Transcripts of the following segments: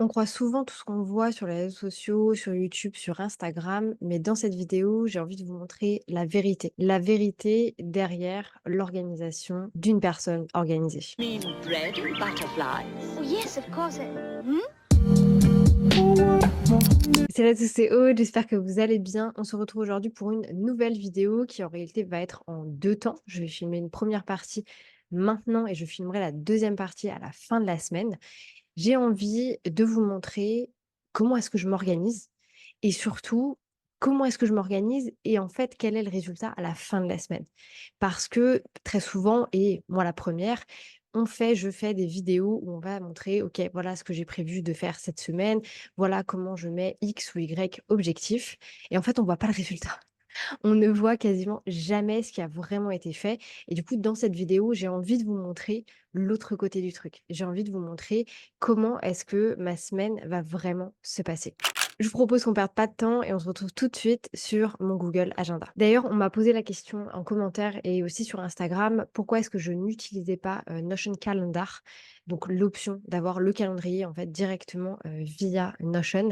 On croit souvent tout ce qu'on voit sur les réseaux sociaux, sur YouTube, sur Instagram, mais dans cette vidéo, j'ai envie de vous montrer la vérité. La vérité derrière l'organisation d'une personne organisée. Mean bread and butterflies. Oh, yes, of course. Hmm? C'est là tous c'est Aude, j'espère que vous allez bien. On se retrouve aujourd'hui pour une nouvelle vidéo qui en réalité va être en deux temps. Je vais filmer une première partie maintenant et je filmerai la deuxième partie à la fin de la semaine. J'ai envie de vous montrer comment est-ce que je m'organise et surtout comment est-ce que je m'organise et en fait quel est le résultat à la fin de la semaine. Parce que très souvent, et moi la première, je fais des vidéos où on va montrer, ok, voilà ce que j'ai prévu de faire cette semaine, voilà comment je mets X ou Y objectif. Et en fait, on voit pas le résultat. On ne voit quasiment jamais ce qui a vraiment été fait et du coup, dans cette vidéo, j'ai envie de vous montrer l'autre côté du truc. J'ai envie de vous montrer comment est-ce que ma semaine va vraiment se passer. Je vous propose qu'on perde pas de temps et on se retrouve tout de suite sur mon Google Agenda. D'ailleurs, on m'a posé la question en commentaire et aussi sur Instagram, pourquoi est-ce que je n'utilisais pas Notion Calendar, donc l'option d'avoir le calendrier en fait directement via Notion.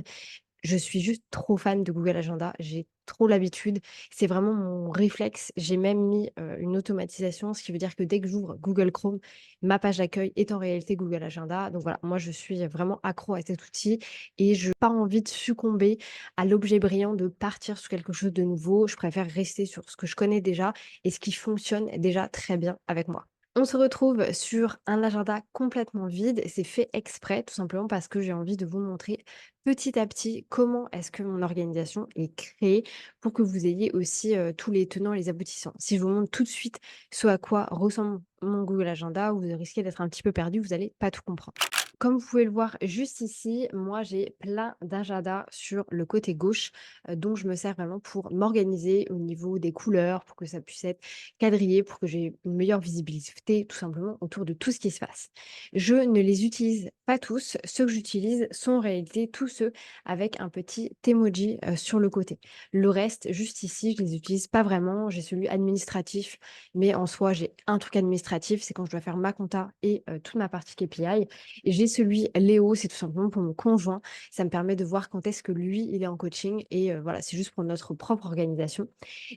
Je suis juste trop fan de Google Agenda, j'ai trop l'habitude, c'est vraiment mon réflexe. J'ai même mis, une automatisation, ce qui veut dire que dès que j'ouvre Google Chrome, ma page d'accueil est en réalité Google Agenda. Donc voilà, moi je suis vraiment accro à cet outil et je n'ai pas envie de succomber à l'objet brillant de partir sur quelque chose de nouveau. Je préfère rester sur ce que je connais déjà et ce qui fonctionne déjà très bien avec moi. On se retrouve sur un agenda complètement vide. C'est fait exprès, tout simplement parce que j'ai envie de vous montrer petit à petit comment est-ce que mon organisation est créée pour que vous ayez aussi tous les tenants et les aboutissants. Si je vous montre tout de suite ce à quoi ressemble mon Google Agenda, vous risquez d'être un petit peu perdu, vous n'allez pas tout comprendre. Comme vous pouvez le voir juste ici, moi j'ai plein d'agendas sur le côté gauche dont je me sers vraiment pour m'organiser au niveau des couleurs, pour que ça puisse être quadrillé, pour que j'ai une meilleure visibilité tout simplement autour de tout ce qui se passe. Je ne les utilise pas tous. Ceux que j'utilise sont en réalité tous ceux avec un petit emoji sur le côté. Le reste, juste ici, je les utilise pas vraiment. J'ai celui administratif, mais en soi, j'ai un truc administratif, c'est quand je dois faire ma compta et toute ma partie KPI. Et j'ai celui Léo, c'est tout simplement pour mon conjoint. Ça me permet de voir quand est-ce que lui, il est en coaching. Et voilà, c'est juste pour notre propre organisation.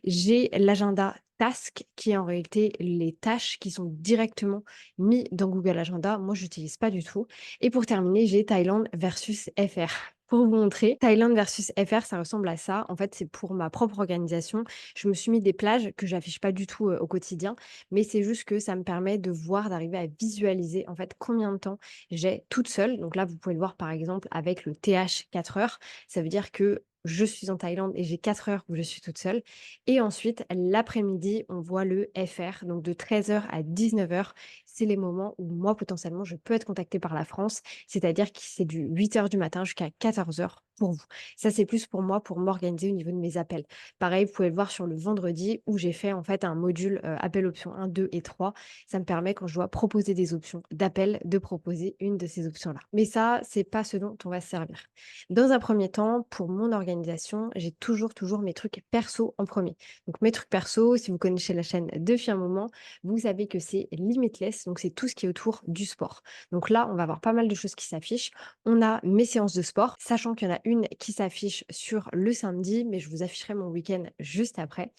J'ai l'agenda task qui est en réalité les tâches qui sont directement mis dans Google Agenda. Moi, je n'utilise pas du tout. Et pour terminer, j'ai Thaïlande versus FR. Pour vous montrer, Thaïlande versus FR, ça ressemble à ça. En fait, c'est pour ma propre organisation. Je me suis mis des plages que j'affiche pas du tout au quotidien, mais c'est juste que ça me permet de voir, d'arriver à visualiser en fait combien de temps j'ai toute seule. Donc là, vous pouvez le voir par exemple avec le TH 4 heures. Ça veut dire que je suis en Thaïlande et j'ai 4 heures où je suis toute seule. Et ensuite, l'après-midi, on voit le FR. Donc de 13 heures à 19 heures, c'est les moments où moi, potentiellement, je peux être contactée par la France. C'est-à-dire que c'est du 8 heures du matin jusqu'à 14 heures pour vous. Ça, c'est plus pour moi, pour m'organiser au niveau de mes appels. Pareil, vous pouvez le voir sur le vendredi où j'ai fait en fait un module appel option 1, 2 et 3. Ça me permet quand je dois proposer des options d'appel, de proposer une de ces options-là. Mais ça, c'est pas ce dont on va se servir. Dans un premier temps, pour mon organisation, j'ai toujours mes trucs perso en premier. Donc mes trucs perso, si vous connaissez la chaîne depuis un moment, vous savez que c'est limitless, donc c'est tout ce qui est autour du sport. Donc là, on va avoir pas mal de choses qui s'affichent. On a mes séances de sport, sachant qu'il y en a une qui s'affiche sur le samedi, mais je vous afficherai mon week-end juste après.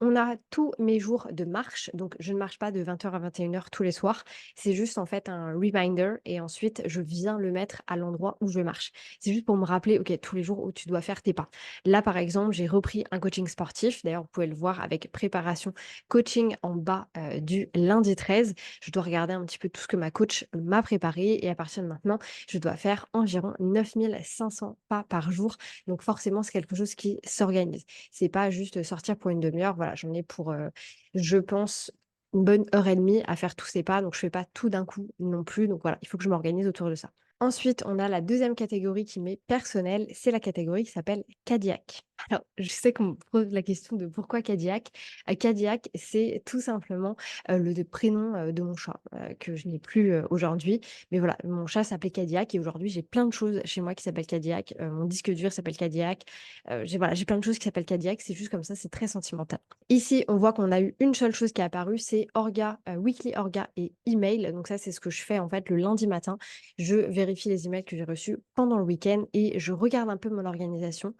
On a tous mes jours de marche, donc je ne marche pas de 20 heures à 21 heures tous les soirs. C'est juste en fait un reminder et ensuite je viens le mettre à l'endroit où je marche. C'est juste pour me rappeler, ok, tous les jours où tu dois faire tes pas. Là, par exemple, j'ai repris un coaching sportif. D'ailleurs, vous pouvez le voir avec préparation coaching en bas du lundi 13. Je dois regarder un petit peu tout ce que ma coach m'a préparé et à partir de maintenant, je dois faire environ 9500 pas par jour. Donc forcément, c'est quelque chose qui s'organise. C'est pas juste sortir pour une demi-heure. Voilà, j'en ai pour, je pense, une bonne heure et demie à faire tous ces pas. Donc je fais pas tout d'un coup non plus. Donc voilà, il faut que je m'organise autour de ça. Ensuite, on a la deuxième catégorie qui m'est personnelle, c'est la catégorie qui s'appelle Cadillac. Alors, je sais qu'on me pose la question de pourquoi Cadillac. Cadillac, c'est tout simplement, le prénom, de mon chat, que je n'ai plus, aujourd'hui. Mais voilà, mon chat s'appelait Cadillac et aujourd'hui, j'ai plein de choses chez moi qui s'appellent Cadillac. Mon disque dur s'appelle Cadillac. J'ai plein de choses qui s'appellent Cadillac, c'est juste comme ça, c'est très sentimental. Ici, on voit qu'on a eu une seule chose qui est apparue, c'est Orga, Weekly Orga et email. Donc ça, c'est ce que je fais, en fait, le lundi matin. Je vérifie les emails que j'ai reçus pendant le week-end et je regarde un peu mon organisation.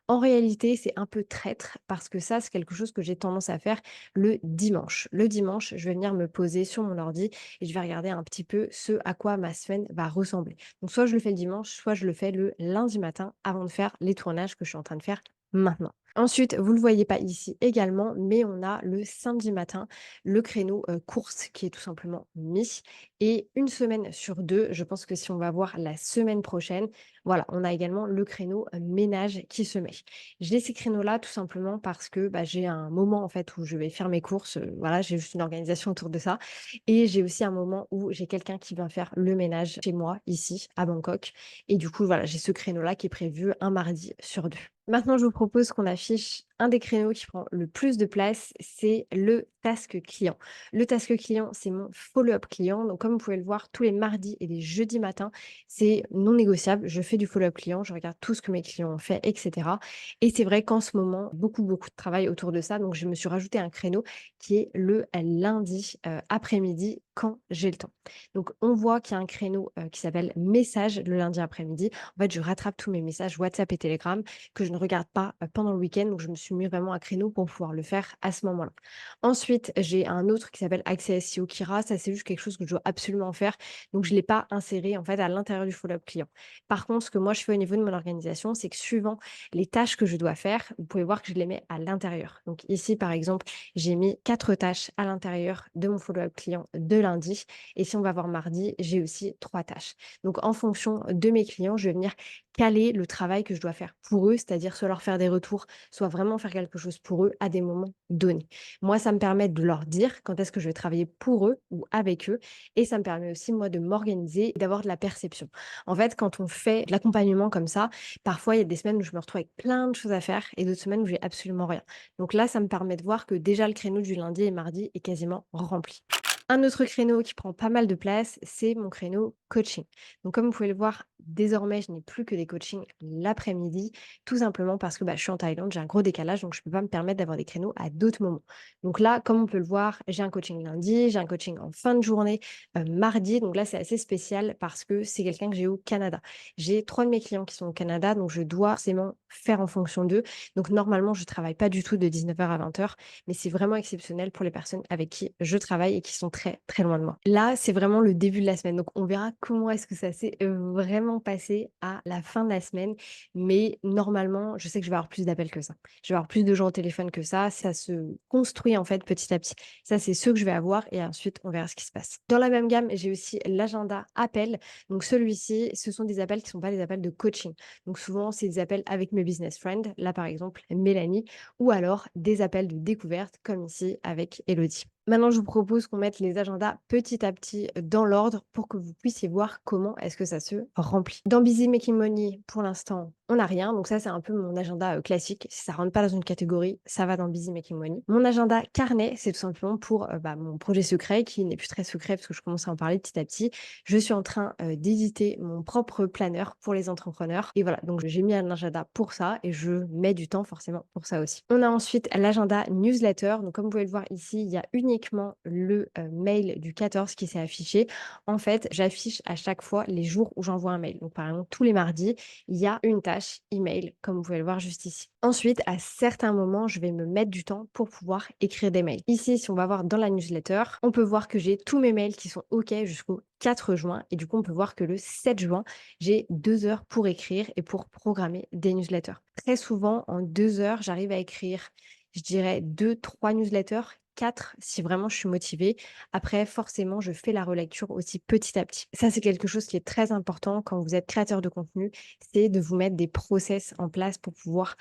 En réalité, c'est un peu traître parce que ça, c'est quelque chose que j'ai tendance à faire le dimanche. Le dimanche, je vais venir me poser sur mon ordi et je vais regarder un petit peu ce à quoi ma semaine va ressembler. Donc, soit je le fais le dimanche, soit je le fais le lundi matin avant de faire les tournages que je suis en train de faire maintenant. Ensuite, vous ne le voyez pas ici également, mais on a le samedi matin, le créneau course qui est tout simplement mis. Et une semaine sur deux, je pense que si on va voir la semaine prochaine, voilà, on a également le créneau ménage qui se met. J'ai ces créneaux-là tout simplement parce que bah, j'ai un moment en fait où je vais faire mes courses. Voilà, j'ai juste une organisation autour de ça. Et j'ai aussi un moment où j'ai quelqu'un qui vient faire le ménage chez moi, ici, à Bangkok. Et du coup, voilà, j'ai ce créneau-là qui est prévu un mardi sur deux. Maintenant, je vous propose qu'on affiche un des créneaux qui prend le plus de place, c'est le task client. Le task client, c'est mon follow-up client. Donc, comme vous pouvez le voir, tous les mardis et les jeudis matins, c'est non négociable. Je fais du follow-up client, je regarde tout ce que mes clients ont fait, etc. Et c'est vrai qu'en ce moment, beaucoup de travail autour de ça. Donc, je me suis rajouté un créneau qui est le lundi après-midi quand j'ai le temps. Donc, on voit qu'il y a un créneau qui s'appelle message le lundi après-midi. En fait, je rattrape tous mes messages WhatsApp et Telegram que je ne regarde pas pendant le week-end. Donc, je me suis mis vraiment un créneau pour pouvoir le faire à ce moment-là. Ensuite, j'ai un autre qui s'appelle Accès SEO Kira. Ça, c'est juste quelque chose que je dois absolument faire. Donc, je ne l'ai pas inséré en fait à l'intérieur du follow-up client. Par contre, ce que moi, je fais au niveau de mon organisation, c'est que suivant les tâches que je dois faire, vous pouvez voir que je les mets à l'intérieur. Donc, ici, par exemple, j'ai mis 4 tâches à l'intérieur de mon follow-up client de lundi. Et si on va voir mardi, j'ai aussi 3 tâches. Donc, en fonction de mes clients, je vais venir caler le travail que je dois faire pour eux, c'est-à-dire soit leur faire des retours, soit vraiment faire quelque chose pour eux à des moments donnés. Moi, ça me permet de leur dire quand est-ce que je vais travailler pour eux ou avec eux et ça me permet aussi, moi, de m'organiser et d'avoir de la perception. En fait, quand on fait de l'accompagnement comme ça, parfois, il y a des semaines où je me retrouve avec plein de choses à faire et d'autres semaines où j'ai absolument rien. Donc là, ça me permet de voir que déjà le créneau du lundi et mardi est quasiment rempli. Un autre créneau qui prend pas mal de place, c'est mon créneau coaching. Donc, comme vous pouvez le voir, désormais, je n'ai plus que des coachings l'après-midi, tout simplement parce que bah, je suis en Thaïlande, j'ai un gros décalage, donc je ne peux pas me permettre d'avoir des créneaux à d'autres moments. Donc là, comme on peut le voir, j'ai un coaching lundi, j'ai un coaching en fin de journée, mardi. Donc là, c'est assez spécial parce que c'est quelqu'un que j'ai au Canada. J'ai 3 de mes clients qui sont au Canada, donc je dois forcément faire en fonction d'eux. Donc normalement, je ne travaille pas du tout de 19h à 20h, mais c'est vraiment exceptionnel pour les personnes avec qui je travaille et qui sont très loin de moi. Là, c'est vraiment le début de la semaine, donc on verra comment est-ce que ça s'est, vraiment passé à la fin de la semaine, mais normalement, je sais que je vais avoir plus d'appels que ça. Je vais avoir plus de gens au téléphone que ça se construit en fait petit à petit. Ça, c'est ceux que je vais avoir et ensuite on verra ce qui se passe. Dans la même gamme, j'ai aussi l'agenda appel. Donc celui-ci, ce sont des appels qui ne sont pas des appels de coaching. Donc souvent, c'est des appels avec mes business friends, là par exemple Mélanie, ou alors des appels de découverte comme ici avec Elodie. Maintenant, je vous propose qu'on mette les agendas petit à petit dans l'ordre pour que vous puissiez voir comment est-ce que ça se remplit. Dans Busy Making Money, pour l'instant, on n'a rien. Donc ça, c'est un peu mon agenda classique. Si ça rentre pas dans une catégorie, ça va dans Busy Making Money. Mon agenda carnet, c'est tout simplement pour mon projet secret qui n'est plus très secret parce que je commence à en parler petit à petit. Je suis en train d'éditer mon propre planeur pour les entrepreneurs. Et voilà, donc j'ai mis un agenda pour ça et je mets du temps forcément pour ça aussi. On a ensuite l'agenda newsletter. Donc comme vous pouvez le voir ici, il y a uniquement le mail du 14 qui s'est affiché. En fait, j'affiche à chaque fois les jours où j'envoie un mail. Donc par exemple, tous les mardis, il y a une tâche email, comme vous pouvez le voir juste ici. Ensuite, à certains moments, je vais me mettre du temps pour pouvoir écrire des mails. Ici, si on va voir dans la newsletter, on peut voir que j'ai tous mes mails qui sont OK jusqu'au 4 juin. Et du coup, on peut voir que le 7 juin, j'ai 2 heures pour écrire et pour programmer des newsletters. Très souvent, en 2 heures, j'arrive à écrire, je dirais, 2, 3 newsletters, 4 si vraiment je suis motivée. Après, forcément, je fais la relecture aussi petit à petit. Ça, c'est quelque chose qui est très important quand vous êtes créateur de contenu, c'est de vous mettre des process en place pour pouvoir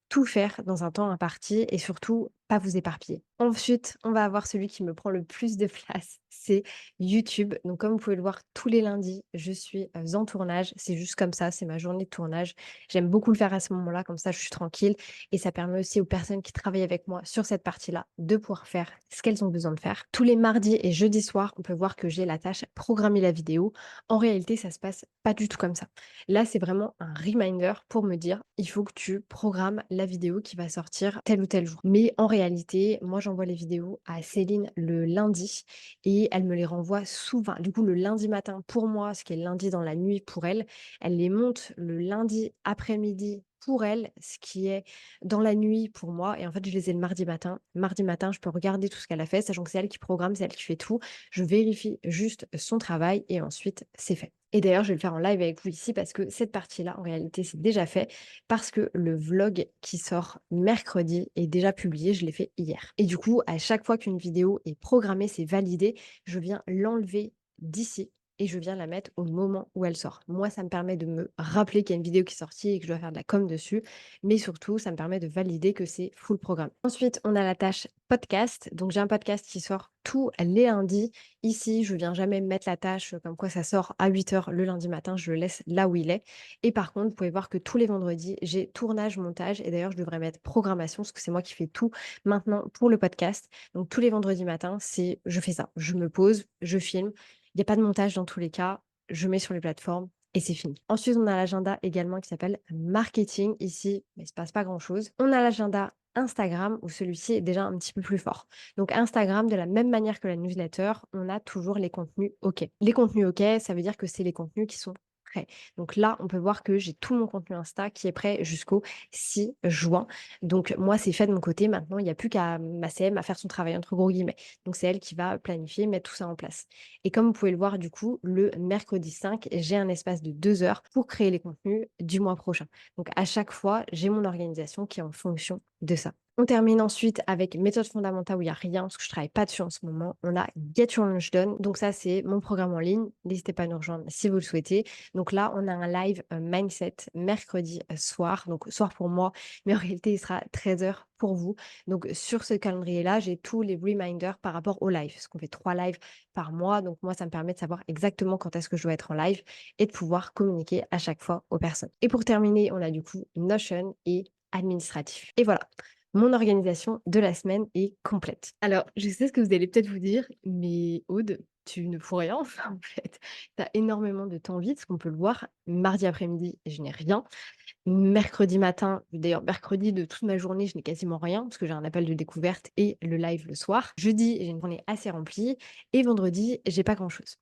tout faire dans un temps imparti et surtout pas vous éparpiller. Ensuite, on va avoir celui qui me prend le plus de place, c'est YouTube. Donc comme vous pouvez le voir, tous les lundis, je suis, en tournage. C'est juste comme ça, c'est ma journée de tournage. J'aime beaucoup le faire à ce moment-là, comme ça je suis tranquille et ça permet aussi aux personnes qui travaillent avec moi sur cette partie-là de pouvoir faire ce qu'elles ont besoin de faire. Tous les mardis et jeudis soirs, on peut voir que j'ai la tâche programmer la vidéo. En réalité, ça se passe pas du tout comme ça. Là, c'est vraiment un reminder pour me dire: «Il faut que tu programmes la vidéo qui va sortir tel ou tel jour». Mais en réalité, moi, j'envoie les vidéos à Céline le lundi et elle me les renvoie souvent. Du coup, le lundi matin pour moi, ce qui est le lundi dans la nuit pour elle, elle les monte le lundi après-midi pour elle, ce qui est dans la nuit pour moi et en fait, je les ai le mardi matin. Mardi matin, je peux regarder tout ce qu'elle a fait, sachant que c'est elle qui programme, c'est elle qui fait tout. Je vérifie juste son travail et ensuite, c'est fait. Et d'ailleurs, je vais le faire en live avec vous ici parce que cette partie-là, en réalité, c'est déjà fait parce que le vlog qui sort mercredi est déjà publié, je l'ai fait hier. Et du coup, à chaque fois qu'une vidéo est programmée, c'est validé, je viens l'enlever d'ici et je viens la mettre au moment où elle sort. Moi, ça me permet de me rappeler qu'il y a une vidéo qui est sortie et que je dois faire de la com dessus, mais surtout, ça me permet de valider que c'est full programme. Ensuite, on a la tâche podcast. Donc, j'ai un podcast qui sort tous les lundis. Ici, je viens jamais mettre la tâche comme quoi ça sort à 8 heures le lundi matin, je le laisse là où il est. Et par contre, vous pouvez voir que tous les vendredis, j'ai tournage, montage et d'ailleurs, je devrais mettre programmation parce que c'est moi qui fais tout maintenant pour le podcast. Donc tous les vendredis matins, c'est je fais ça. Je me pose, je filme. Il y a pas de montage dans tous les cas. Je mets sur les plateformes et c'est fini. Ensuite, on a l'agenda également qui s'appelle marketing. Ici, il ne se passe pas grand-chose. On a l'agenda Instagram où celui-ci est déjà un petit peu plus fort. Donc Instagram, de la même manière que la newsletter, on a toujours les contenus OK. Les contenus OK, ça veut dire que c'est les contenus qui sont prêts. Donc là, on peut voir que j'ai tout mon contenu Insta qui est prêt jusqu'au 6 juin. Donc moi, c'est fait de mon côté. Maintenant, il n'y a plus qu'à ma CM à faire son travail, entre gros guillemets. Donc c'est elle qui va planifier, mettre tout ça en place. Et comme vous pouvez le voir, du coup, le mercredi 5, j'ai un espace de 2 heures pour créer les contenus du mois prochain. Donc à chaque fois, j'ai mon organisation qui est en fonction de ça. On termine ensuite avec méthode fondamentale où il y a rien, parce que je travaille pas dessus en ce moment. On a Get Your Lunch Done. Donc ça, c'est mon programme en ligne. N'hésitez pas à nous rejoindre si vous le souhaitez. Donc là, on a un live mindset mercredi soir. Donc soir pour moi, mais en réalité, il sera 13 heures pour vous. Donc sur ce calendrier-là, j'ai tous les reminders par rapport au live, parce qu'on fait 3 lives par mois. Donc moi, ça me permet de savoir exactement quand est-ce que je dois être en live et de pouvoir communiquer à chaque fois aux personnes. Et pour terminer, on a du coup Notion et administratif. Et voilà, mon organisation de la semaine est complète. Alors, je sais ce que vous allez peut-être vous dire, mais Aude, tu ne fous rien, en fait. Tu as énormément de temps vide, ce qu'on peut le voir. Mardi après-midi, je n'ai rien. Mercredi matin, d'ailleurs, mercredi de toute ma journée, je n'ai quasiment rien parce que j'ai un appel de découverte et le live le soir. Jeudi, j'ai une journée assez remplie et vendredi, j'ai pas grand-chose.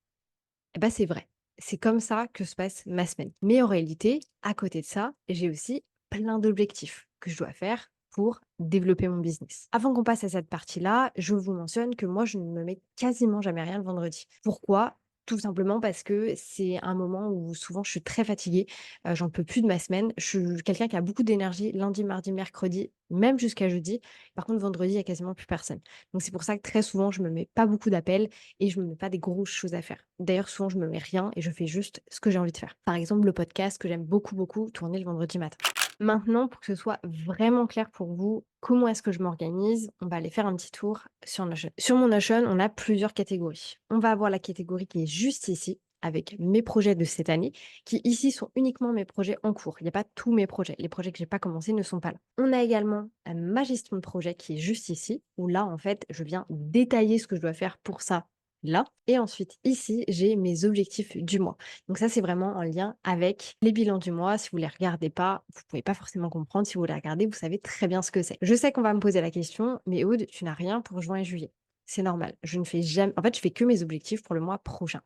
Et bah, c'est vrai. C'est comme ça que se passe ma semaine. Mais en réalité, à côté de ça, j'ai aussi plein d'objectifs que je dois faire pour développer mon business. Avant qu'on passe à cette partie-là, je vous mentionne que moi, je ne me mets quasiment jamais rien le vendredi. Pourquoi? Tout simplement parce que c'est un moment où souvent je suis très fatiguée, j'en peux plus de ma semaine. Je suis quelqu'un qui a beaucoup d'énergie lundi, mardi, mercredi, même jusqu'à jeudi. Par contre, vendredi, il y a quasiment plus personne. Donc c'est pour ça que très souvent, je me mets pas beaucoup d'appels et je me mets pas des grosses choses à faire. D'ailleurs, souvent, je me mets rien et je fais juste ce que j'ai envie de faire. Par exemple, le podcast que j'aime beaucoup, beaucoup tourner le vendredi matin. Maintenant, pour que ce soit vraiment clair pour vous, comment est-ce que je m'organise? On va aller faire un petit tour sur Notion. Sur mon Notion, on a plusieurs catégories. On va avoir la catégorie qui est juste ici, avec mes projets de cette année, qui ici sont uniquement mes projets en cours. Il n'y a pas tous mes projets. Les projets que j'ai pas commencés ne sont pas là. On a également ma gestion de projet qui est juste ici, où là, en fait, je viens détailler ce que je dois faire pour ça là. Et ensuite, ici, j'ai mes objectifs du mois. Donc ça, c'est vraiment en lien avec les bilans du mois. Si vous les regardez pas, vous pouvez pas forcément comprendre. Si vous les regardez, vous savez très bien ce que c'est. Je sais qu'on va me poser la question, mais Aude, tu n'as rien pour juin et juillet. C'est normal. Je ne fais jamais. En fait, je fais que mes objectifs pour le mois prochain.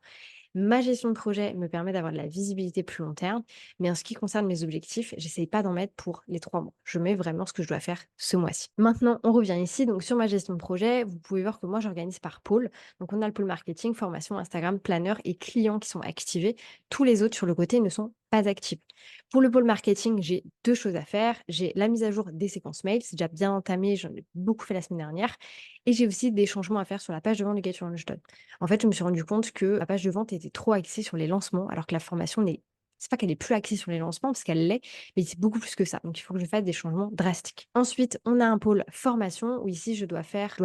Ma gestion de projet me permet d'avoir de la visibilité plus long terme, mais en ce qui concerne mes objectifs, j'essaye pas d'en mettre pour les 3 mois. Je mets vraiment ce que je dois faire ce mois-ci. Maintenant, on revient ici. Donc, sur ma gestion de projet, vous pouvez voir que moi, j'organise par pôle. Donc, on a le pôle marketing, formation, Instagram, planner et clients qui sont activés. Tous les autres sur le côté ne sont pas actifs. Pour le pôle marketing, j'ai 2 choses à faire. J'ai la mise à jour des séquences mails. C'est déjà bien entamé. J'en ai beaucoup fait la semaine dernière. Et j'ai aussi des changements à faire sur la page de vente de Get Your Launch Done. En fait, je me suis rendu compte que la page de vente était trop axée sur les lancements, alors que la formation n'est C'est pas qu'elle est plus axée sur les lancements parce qu'elle l'est, mais c'est beaucoup plus que ça. Donc il faut que je fasse des changements drastiques. Ensuite, on a un pôle formation où ici je dois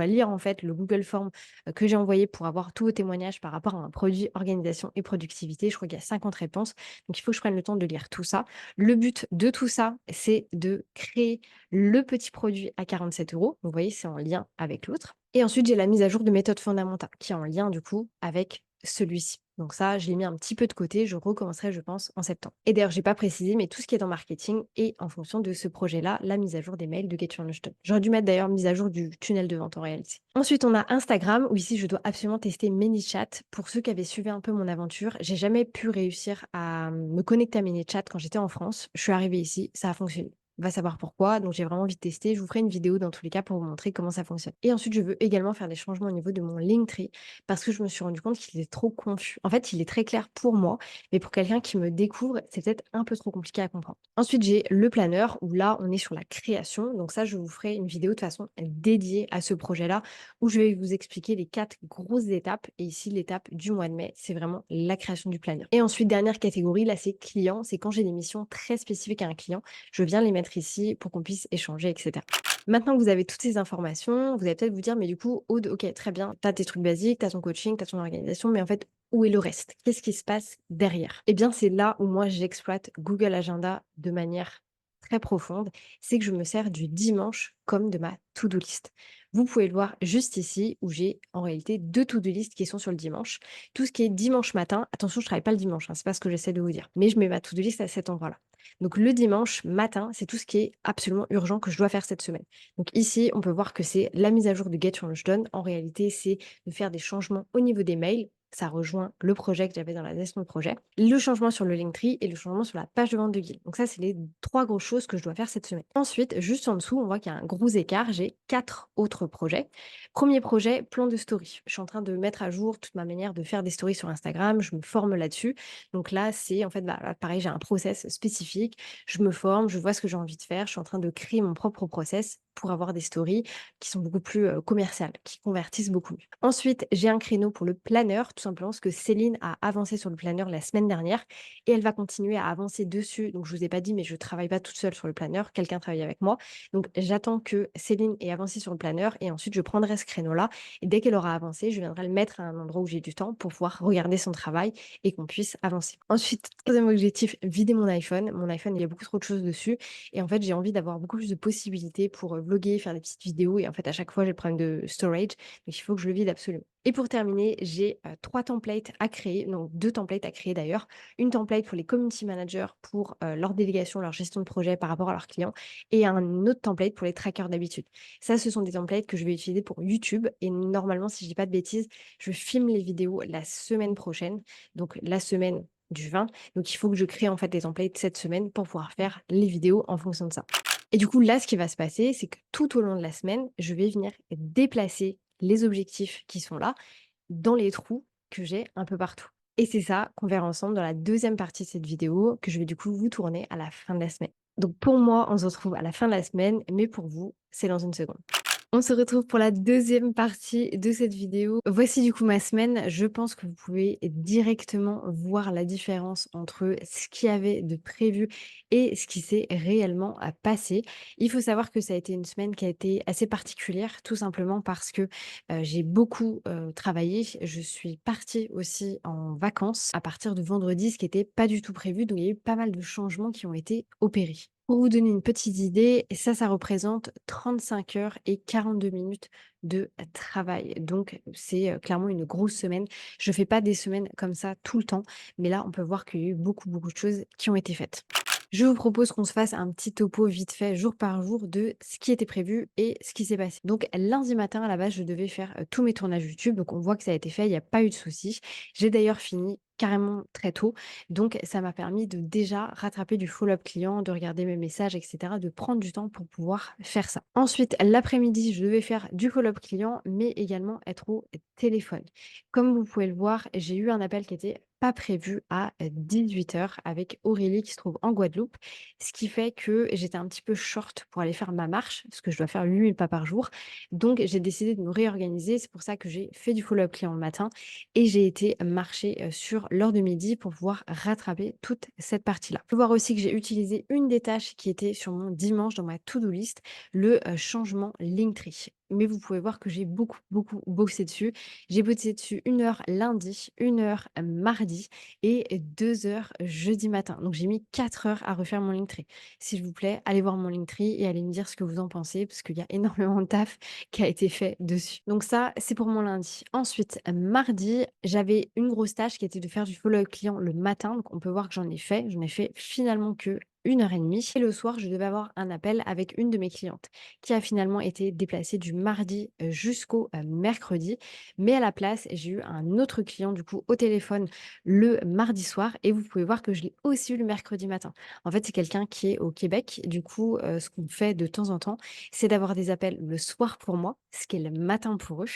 lire en fait le Google Form que j'ai envoyé pour avoir tous vos témoignages par rapport à un produit organisation et productivité. Je crois qu'il y a 50 réponses. Donc il faut que je prenne le temps de lire tout ça. Le but de tout ça, c'est de créer le petit produit à 47 euros. Vous voyez, c'est en lien avec l'autre. Et ensuite, j'ai la mise à jour de méthode fondamentale qui est en lien du coup avec celui-ci. Donc ça, je l'ai mis un petit peu de côté, je recommencerai, je pense, en septembre. Et d'ailleurs, j'ai pas précisé, mais tout ce qui est en marketing est en fonction de ce projet-là, la mise à jour des mails de Get Your Notion. J'aurais dû mettre d'ailleurs mise à jour du tunnel de vente en réalité. Ensuite, on a Instagram, où ici, je dois absolument tester ManyChat. Pour ceux qui avaient suivi un peu mon aventure, j'ai jamais pu réussir à me connecter à ManyChat quand j'étais en France. Je suis arrivée ici, ça a fonctionné. Va savoir pourquoi, donc j'ai vraiment envie de tester. Je vous ferai une vidéo dans tous les cas pour vous montrer comment ça fonctionne. Et ensuite, je veux également faire des changements au niveau de mon Linktree parce que je me suis rendu compte qu'il était trop confus. En fait, il est très clair pour moi, mais pour quelqu'un qui me découvre, c'est peut-être un peu trop compliqué à comprendre. Ensuite, j'ai le planeur où là, on est sur la création. Donc ça, je vous ferai une vidéo de façon dédiée à ce projet-là où je vais vous expliquer les 4 grosses étapes. Et ici, l'étape du mois de mai, c'est vraiment la création du planeur. Et ensuite, dernière catégorie, là, c'est client. C'est quand j'ai des missions très spécifiques à un client, je viens les mettre ici pour qu'on puisse échanger, etc. Maintenant que vous avez toutes ces informations, vous allez peut-être vous dire, mais du coup, Aude, ok, très bien, tu as tes trucs basiques, tu as ton coaching, tu as ton organisation, mais en fait, où est le reste? Qu'est-ce qui se passe derrière? Eh bien, c'est là où moi, j'exploite Google Agenda de manière très profonde. C'est que je me sers du dimanche comme de ma to-do list. Vous pouvez le voir juste ici où j'ai en réalité 2 to-do list qui sont sur le dimanche. Tout ce qui est dimanche matin, attention, je travaille pas le dimanche, hein, c'est pas ce que j'essaie de vous dire, mais je mets ma to-do list à cet endroit-là. Donc le dimanche matin, c'est tout ce qui est absolument urgent que je dois faire cette semaine. Donc ici, on peut voir que c'est la mise à jour de Get Your Done. En réalité, c'est de faire des changements au niveau des mails. Ça rejoint le projet que j'avais dans la gestion de projet. Le changement sur le Linktree et le changement sur la page de vente de guide. Donc ça, c'est les 3 grosses choses que je dois faire cette semaine. Ensuite, juste en dessous, on voit qu'il y a un gros écart. J'ai 4 autres projets. Premier projet, plan de story. Je suis en train de mettre à jour toute ma manière de faire des stories sur Instagram. Je me forme là-dessus. Donc là, c'est en fait, bah, pareil, j'ai un process spécifique. Je me forme, je vois ce que j'ai envie de faire. Je suis en train de créer mon propre process pour avoir des stories qui sont beaucoup plus commerciales, qui convertissent beaucoup mieux. Ensuite, j'ai un créneau pour le planeur, tout simplement parce que Céline a avancé sur le planeur la semaine dernière et elle va continuer à avancer dessus. Donc, je vous ai pas dit, mais je travaille pas toute seule sur le planeur. Quelqu'un travaille avec moi. Donc, j'attends que Céline ait avancé sur le planeur et ensuite, je prendrai ce créneau-là. Et dès qu'elle aura avancé, je viendrai le mettre à un endroit où j'ai du temps pour pouvoir regarder son travail et qu'on puisse avancer. Ensuite, troisième objectif, vider mon iPhone. Mon iPhone, il y a beaucoup trop de choses dessus et en fait, j'ai envie d'avoir beaucoup plus de possibilités pour, vlogger, faire des petites vidéos et en fait, à chaque fois, j'ai le problème de storage, donc il faut que je le vide absolument. Et pour terminer, j'ai, 3 templates à créer, non 2 templates à créer d'ailleurs. Une template pour les community managers pour, leur délégation, leur gestion de projet par rapport à leurs clients et un autre template pour les trackers d'habitude. Ça, ce sont des templates que je vais utiliser pour YouTube et normalement, si je dis pas de bêtises, je filme les vidéos la semaine prochaine, donc la semaine du 20. Donc il faut que je crée en fait des templates cette semaine pour pouvoir faire les vidéos en fonction de ça. Et du coup, là, ce qui va se passer, c'est que tout au long de la semaine, je vais venir déplacer les objectifs qui sont là dans les trous que j'ai un peu partout. Et c'est ça qu'on verra ensemble dans la deuxième partie de cette vidéo que je vais du coup vous tourner à la fin de la semaine. Donc pour moi, on se retrouve à la fin de la semaine, mais pour vous, c'est dans une seconde. On se retrouve pour la deuxième partie de cette vidéo. Voici du coup ma semaine. Je pense que vous pouvez directement voir la différence entre ce qu'il y avait de prévu et ce qui s'est réellement passé. Il faut savoir que ça a été une semaine qui a été assez particulière, tout simplement parce que j'ai beaucoup travaillé. Je suis partie aussi en vacances à partir de vendredi, ce qui n'était pas du tout prévu. Donc il y a eu pas mal de changements qui ont été opérés. Pour vous donner une petite idée, ça représente 35 heures et 42 minutes de travail. Donc, c'est clairement une grosse semaine. Je fais pas des semaines comme ça tout le temps, mais là, on peut voir qu'il y a eu beaucoup, beaucoup de choses qui ont été faites. Je vous propose qu'on se fasse un petit topo vite fait, jour par jour, de ce qui était prévu et ce qui s'est passé. Donc, lundi matin, à la base, je devais faire tous mes tournages YouTube. Donc, on voit que ça a été fait, il n'y a pas eu de souci. J'ai d'ailleurs fini carrément très tôt. Donc, ça m'a permis de déjà rattraper du follow-up client, de regarder mes messages, etc., de prendre du temps pour pouvoir faire ça. Ensuite, l'après-midi, je devais faire du follow-up client, mais également être au téléphone. Comme vous pouvez le voir, j'ai eu un appel qui était pas prévu à 18 h avec Aurélie qui se trouve en Guadeloupe. Ce qui fait que j'étais un petit peu short pour aller faire ma marche, parce que je dois faire 8 000 pas par jour. Donc j'ai décidé de me réorganiser. C'est pour ça que j'ai fait du follow-up client le matin et j'ai été marcher sur l'heure de midi pour pouvoir rattraper toute cette partie-là. Faut voir aussi que j'ai utilisé une des tâches qui était sur mon dimanche dans ma to-do list, le changement Linktree. Mais vous pouvez voir que j'ai beaucoup, beaucoup bossé dessus. J'ai bossé dessus 1 heure lundi, 1 heure mardi et 2 heures jeudi matin. Donc j'ai mis 4 heures à refaire mon Linktree. S'il vous plaît, allez voir mon Linktree et allez me dire ce que vous en pensez parce qu'il y a énormément de taf qui a été fait dessus. Donc ça, c'est pour mon lundi. Ensuite, mardi, j'avais une grosse tâche qui était de faire du follow-up client le matin. Donc on peut voir que j'en ai fait. Je n'ai fait finalement que 1 heure et demie. Et le soir, je devais avoir un appel avec une de mes clientes qui a finalement été déplacée du mardi jusqu'au mercredi. Mais à la place, j'ai eu un autre client du coup au téléphone le mardi soir et vous pouvez voir que je l'ai aussi eu le mercredi matin. En fait, c'est quelqu'un qui est au Québec. Du coup, ce qu'on fait de temps en temps, c'est d'avoir des appels le soir pour moi, ce qui est le matin pour eux,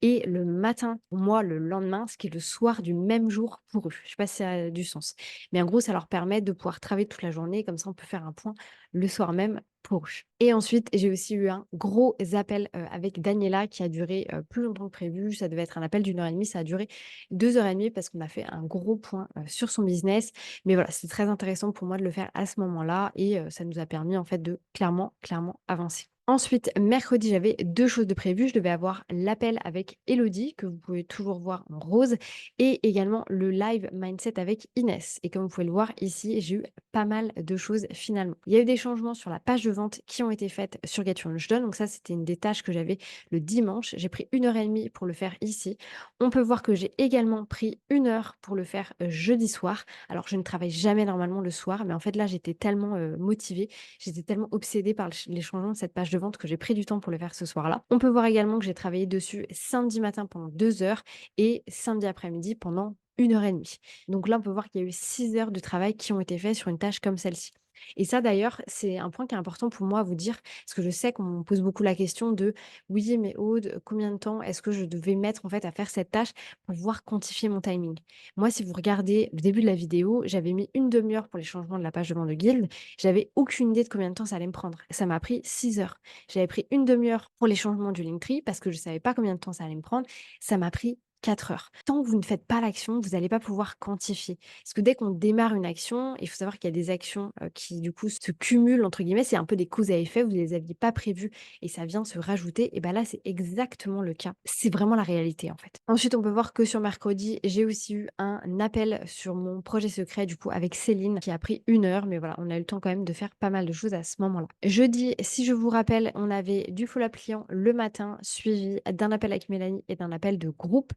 et le matin pour moi le lendemain, ce qui est le soir du même jour pour eux. Je sais pas si ça a du sens. Mais en gros, ça leur permet de pouvoir travailler toute la journée, comme ça on peut faire un point le soir même pour eux. Et ensuite, j'ai aussi eu un gros appel avec Daniela qui a duré plus longtemps que prévu. Ça devait être un appel d'1 heure et demie, ça a duré 2 heures et demie parce qu'on a fait un gros point sur son business. Mais voilà, c'est très intéressant pour moi de le faire à ce moment-là et ça nous a permis en fait de clairement, clairement avancer. Ensuite, mercredi, j'avais 2 choses de prévues. Je devais avoir l'appel avec Elodie, que vous pouvez toujours voir en rose, et également le live mindset avec Inès. Et comme vous pouvez le voir ici, j'ai eu pas mal de choses finalement. Il y a eu des changements sur la page de vente qui ont été faites sur Get Your Lunch Done. Donc ça, c'était une des tâches que j'avais le dimanche. J'ai pris 1 heure et demie pour le faire ici. On peut voir que j'ai également pris 1 heure pour le faire jeudi soir. Alors, je ne travaille jamais normalement le soir, mais en fait là, j'étais tellement motivée, j'étais tellement obsédée par les changements de cette page de vente que j'ai pris du temps pour le faire ce soir-là. On peut voir également que j'ai travaillé dessus samedi matin pendant 2 heures et samedi après-midi pendant 1 heure et demie. Donc là, on peut voir qu'il y a eu 6 heures de travail qui ont été faites sur une tâche comme celle-ci. Et ça, d'ailleurs, c'est un point qui est important pour moi à vous dire, parce que je sais qu'on me pose beaucoup la question de oui, mais Aude, combien de temps est-ce que je devais mettre en fait à faire cette tâche pour pouvoir quantifier mon timing? Moi, si vous regardez le début de la vidéo, j'avais mis une demi-heure pour les changements de la page de vente de guilde. J'avais aucune idée de combien de temps ça allait me prendre. Ça m'a pris 6 heures. J'avais pris une demi-heure pour les changements du Linktree parce que je ne savais pas combien de temps ça allait me prendre. Ça m'a pris 4 heures. Tant que vous ne faites pas l'action, vous n'allez pas pouvoir quantifier. Parce que dès qu'on démarre une action, il faut savoir qu'il y a des actions qui du coup se cumulent entre guillemets, c'est un peu des causes à effet, vous ne les aviez pas prévues et ça vient se rajouter. Et ben là, c'est exactement le cas. C'est vraiment la réalité en fait. Ensuite, on peut voir que sur mercredi, j'ai aussi eu un appel sur mon projet secret du coup avec Céline qui a pris 1 heure, mais voilà, on a eu le temps quand même de faire pas mal de choses à ce moment-là. Jeudi, si je vous rappelle, on avait du follow-up client le matin, suivi d'un appel avec Mélanie et d'un appel de groupe.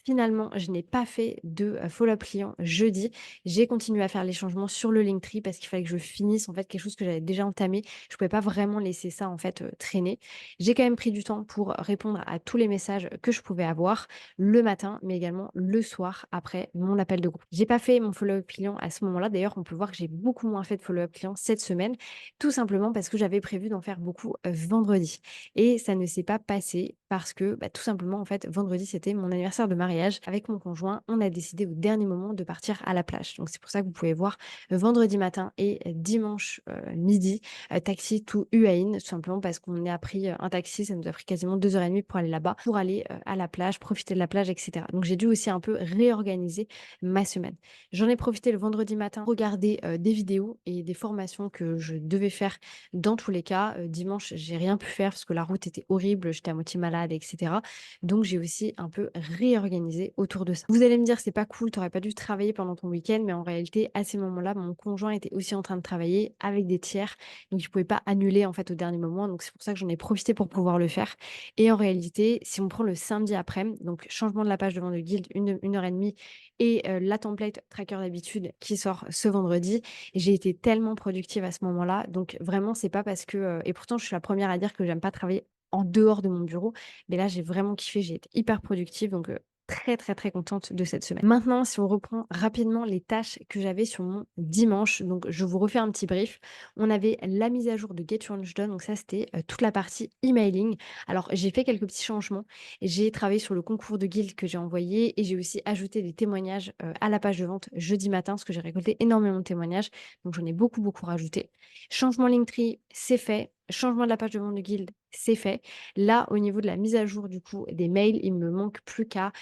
Finalement, je n'ai pas fait de follow-up client jeudi. J'ai continué à faire les changements sur le Linktree parce qu'il fallait que je finisse en fait quelque chose que j'avais déjà entamé. Je ne pouvais pas vraiment laisser ça en fait traîner. J'ai quand même pris du temps pour répondre à tous les messages que je pouvais avoir le matin, mais également le soir après mon appel de groupe. J'ai pas fait mon follow-up client à ce moment-là. D'ailleurs, on peut voir que j'ai beaucoup moins fait de follow-up client cette semaine, tout simplement parce que j'avais prévu d'en faire beaucoup vendredi. Et ça ne s'est pas passé parce que bah, tout simplement, en fait, vendredi, c'était mon anniversaire de mariage avec mon conjoint. On a décidé au dernier moment de partir à la plage. Donc c'est pour ça que vous pouvez voir vendredi matin et dimanche midi, taxi to Uain, tout simplement parce qu'on a pris un taxi, ça nous a pris quasiment 2 heures et demie pour aller là-bas, pour aller à la plage, profiter de la plage, etc. Donc j'ai dû aussi un peu réorganiser ma semaine. J'en ai profité le vendredi matin, regarder des vidéos et des formations que je devais faire dans tous les cas. Dimanche, j'ai rien pu faire parce que la route était horrible, j'étais à moitié malade, etc. Donc j'ai aussi un peu réorganisé autour de ça. Vous allez me dire, c'est pas cool, t'aurais pas dû travailler pendant ton week-end, mais en réalité, à ces moments-là, mon conjoint était aussi en train de travailler avec des tiers, donc il pouvait pas annuler en fait au dernier moment. Donc c'est pour ça que j'en ai profité pour pouvoir le faire. Et en réalité, si on prend le samedi après-midi, donc changement de la page de vente de guild, 1 heure et demie, et la template tracker d'habitude qui sort ce vendredi, j'ai été tellement productive à ce moment-là. Donc vraiment, c'est pas parce que et pourtant je suis la première à dire que j'aime pas travailler en dehors de mon bureau, mais là j'ai vraiment kiffé, j'ai été hyper productive donc très, très, très contente de cette semaine. Maintenant, si on reprend rapidement les tâches que j'avais sur mon dimanche, donc je vous refais un petit brief. On avait la mise à jour de Get Your Lunch Done, donc ça, c'était toute la partie emailing. Alors, j'ai fait quelques petits changements. J'ai travaillé sur le concours de guilde que j'ai envoyé et j'ai aussi ajouté des témoignages à la page de vente jeudi matin, parce que j'ai récolté énormément de témoignages, donc j'en ai beaucoup, beaucoup rajouté. Changement Linktree, c'est fait. Changement de la page de vente de guilde, c'est fait. Là, au niveau de la mise à jour du coup des mails, il me manque plus qu'à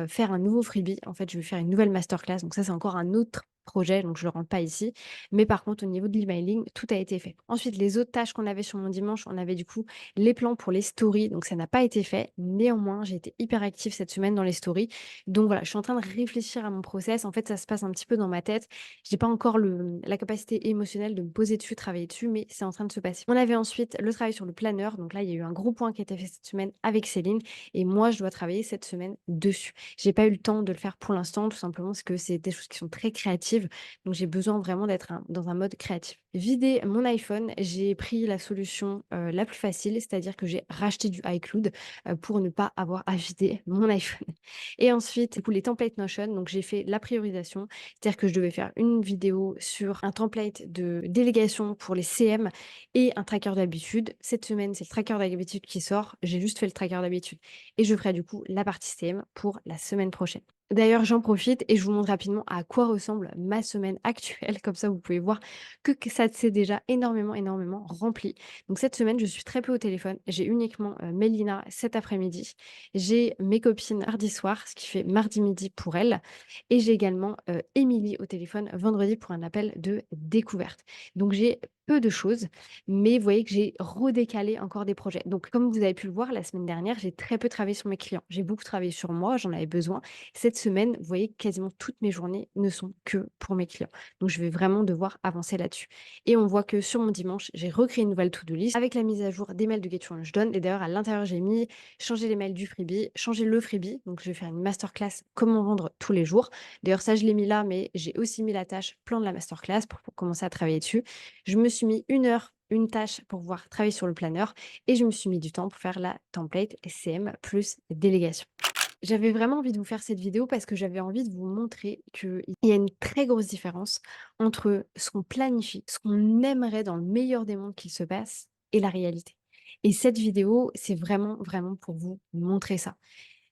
faire un nouveau freebie. En fait, je vais faire une nouvelle masterclass. Donc ça, c'est encore un autre projet, donc je ne le rentre pas ici. Mais par contre, au niveau de l'emailing, tout a été fait. Ensuite, les autres tâches qu'on avait sur mon dimanche, on avait du coup les plans pour les stories. Donc ça n'a pas été fait. Néanmoins, j'ai été hyper active cette semaine dans les stories. Donc voilà, je suis en train de réfléchir à mon process. En fait, ça se passe un petit peu dans ma tête. J'ai pas encore la capacité émotionnelle de me poser dessus, travailler dessus, mais c'est en train de se passer. On avait ensuite le travail sur le planeur. Donc là, il y a eu un gros point qui a été fait cette semaine avec Céline. Et moi, je dois travailler cette semaine dessus. J'ai pas eu le temps de le faire pour l'instant, tout simplement parce que c'est des choses qui sont très créatives. Donc j'ai besoin vraiment d'être dans un mode créatif. Vider mon iPhone, j'ai pris la solution la plus facile, c'est-à-dire que j'ai racheté du iCloud pour ne pas avoir à vider mon iPhone. Et ensuite, du coup, les templates Notion, donc j'ai fait la priorisation, c'est-à-dire que je devais faire une vidéo sur un template de délégation pour les CM et un tracker d'habitude. Cette semaine, c'est le tracker d'habitude qui sort. J'ai juste fait le tracker d'habitude. Et je ferai du coup la partie CM pour la semaine prochaine. D'ailleurs, j'en profite et je vous montre rapidement à quoi ressemble ma semaine actuelle. Comme ça, vous pouvez voir que ça s'est déjà énormément, énormément rempli. Donc cette semaine, je suis très peu au téléphone. J'ai uniquement Mélina cet après-midi. J'ai mes copines mardi soir, ce qui fait mardi midi pour elles. Et j'ai également Émilie au téléphone vendredi pour un appel de découverte. Donc j'ai peu de choses, mais vous voyez que j'ai redécalé encore des projets. Donc comme vous avez pu le voir, la semaine dernière, j'ai très peu travaillé sur mes clients. J'ai beaucoup travaillé sur moi, j'en avais besoin. Cette semaine, vous voyez que quasiment toutes mes journées ne sont que pour mes clients. Donc je vais vraiment devoir avancer là-dessus. Et on voit que sur mon dimanche, j'ai recréé une nouvelle to-do list avec la mise à jour des mails de Get Your Lunch Done. Et d'ailleurs, à l'intérieur, j'ai mis changer les mails du freebie, changer le freebie. Donc, je vais faire une masterclass comment vendre tous les jours. D'ailleurs, ça, je l'ai mis là, mais j'ai aussi mis la tâche plan de la masterclass pour commencer à travailler dessus. Je me suis mis 1 heure, une tâche pour pouvoir travailler sur le planeur et je me suis mis du temps pour faire la template SCM plus délégation. J'avais vraiment envie de vous faire cette vidéo parce que j'avais envie de vous montrer qu'il y a une très grosse différence entre ce qu'on planifie, ce qu'on aimerait dans le meilleur des mondes qu'il se passe et la réalité. Et cette vidéo, c'est vraiment, vraiment pour vous montrer ça.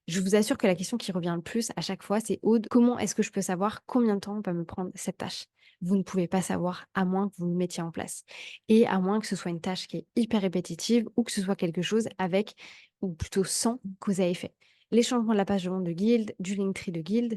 Je vous assure que la question qui revient le plus à chaque fois, c'est Aude, comment est-ce que je peux savoir combien de temps va me prendre cette tâche? Vous ne pouvez pas savoir à moins que vous le mettiez en place. Et à moins que ce soit une tâche qui est hyper répétitive ou que ce soit quelque chose avec, ou plutôt sans, que vous avez fait. Les changements de la page de vente de Guild, du Linktree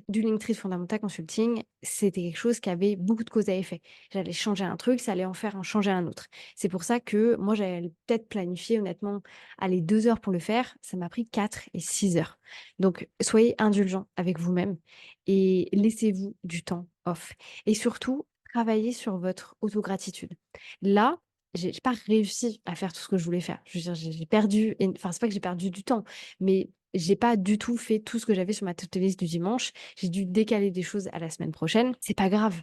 du Linktree de Fundamental Consulting, c'était quelque chose qui avait beaucoup de causes à effet. J'allais changer un truc, ça allait en faire changer un autre. C'est pour ça que moi, j'avais peut-être planifié honnêtement, aller 2 heures pour le faire. Ça m'a pris 4 et 6 heures. Donc, soyez indulgents avec vous-même et laissez-vous du temps off. Et surtout, travaillez sur votre autogratitude. Là, j'ai pas réussi à faire tout ce que je voulais faire. Je veux dire, j'ai perdu, enfin, c'est pas que j'ai perdu du temps, mais j'ai pas du tout fait tout ce que j'avais sur ma to-do list du dimanche. J'ai dû décaler des choses à la semaine prochaine. C'est pas grave.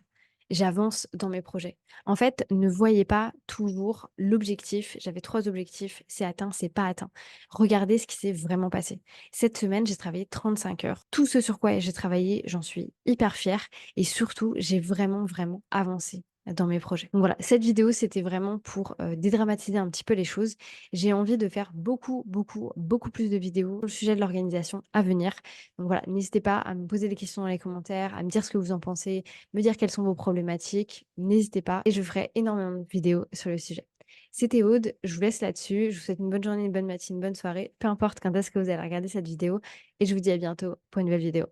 J'avance dans mes projets. En fait, ne voyez pas toujours l'objectif. J'avais 3 objectifs, c'est atteint, c'est pas atteint. Regardez ce qui s'est vraiment passé. Cette semaine, j'ai travaillé 35 heures. Tout ce sur quoi j'ai travaillé, j'en suis hyper fière et surtout, j'ai vraiment, vraiment avancé dans mes projets. Donc voilà, cette vidéo, c'était vraiment pour dédramatiser un petit peu les choses. J'ai envie de faire beaucoup, beaucoup, beaucoup plus de vidéos sur le sujet de l'organisation à venir. Donc voilà, n'hésitez pas à me poser des questions dans les commentaires, à me dire ce que vous en pensez, me dire quelles sont vos problématiques. N'hésitez pas et je ferai énormément de vidéos sur le sujet. C'était Aude, je vous laisse là-dessus. Je vous souhaite une bonne journée, une bonne matinée, une bonne soirée, peu importe quand est-ce que vous allez regarder cette vidéo. Et je vous dis à bientôt pour une nouvelle vidéo.